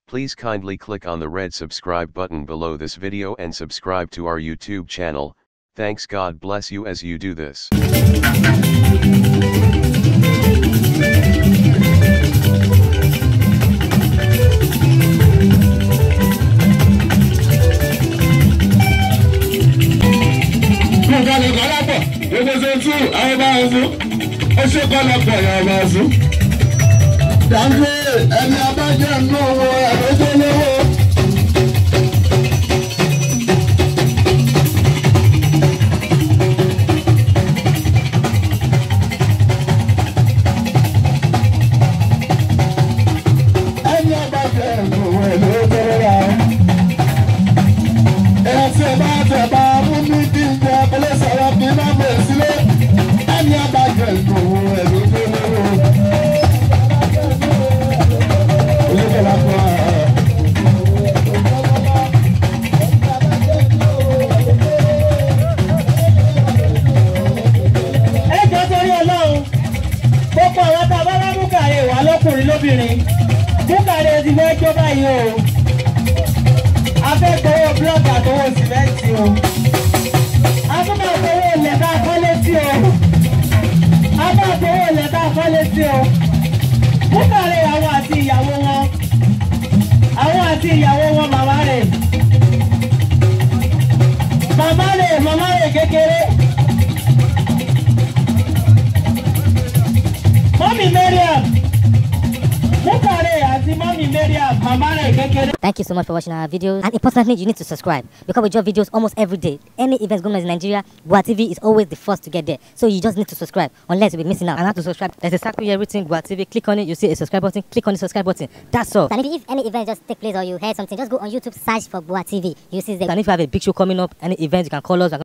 Please kindly click on the red subscribe button below this video and subscribe to our YouTube channel. Thanks, God bless you as you do this. Dàńgbé ẹni abájẹ́ nù wọ ẹ̀rọ tó lówó. Ẹni abájẹ́ nù wọ ẹ̀rọ tó lówó. Ẹ̀sẹ̀ bá tẹ̀ bá mú ní kí n jẹ abẹ́lé sọ̀rọ̀ kí n má bẹ̀ sílé. Ẹni abájẹ́ nù wọ ẹ̀rọ tó lówó. Lọ́kùnrin lóbìnrin Bukare ti fẹ́ jó báyìí o, a fẹ́ gbowó búlọ́ọ̀kì àtowó sìmẹ́ǹtì o, a tún máa gbowó ilẹ̀ tá a kọ́lé sí o, a máa gbowó ilẹ̀ tá a kọ́lé sí o. Bukare àwọn àti ìyàwó wọn màmá rẹ̀ kékeré. Mọ́mí Mariam. Thank you so much for watching our videos, and importantly you need to subscribe because we drop videos almost every day. Any events going on in Nigeria, Gboah TV is always the first to get there, so you just need to subscribe unless you'll be missing out. And how to subscribe? There's a circle here written Gboah TV. Click on it, you see a subscribe button. Click on the subscribe button. That's all. And if any event just take place or you heard something, just go on YouTube, search for Gboah TV. You see the. And if you have a big show coming up, any event, you can call us.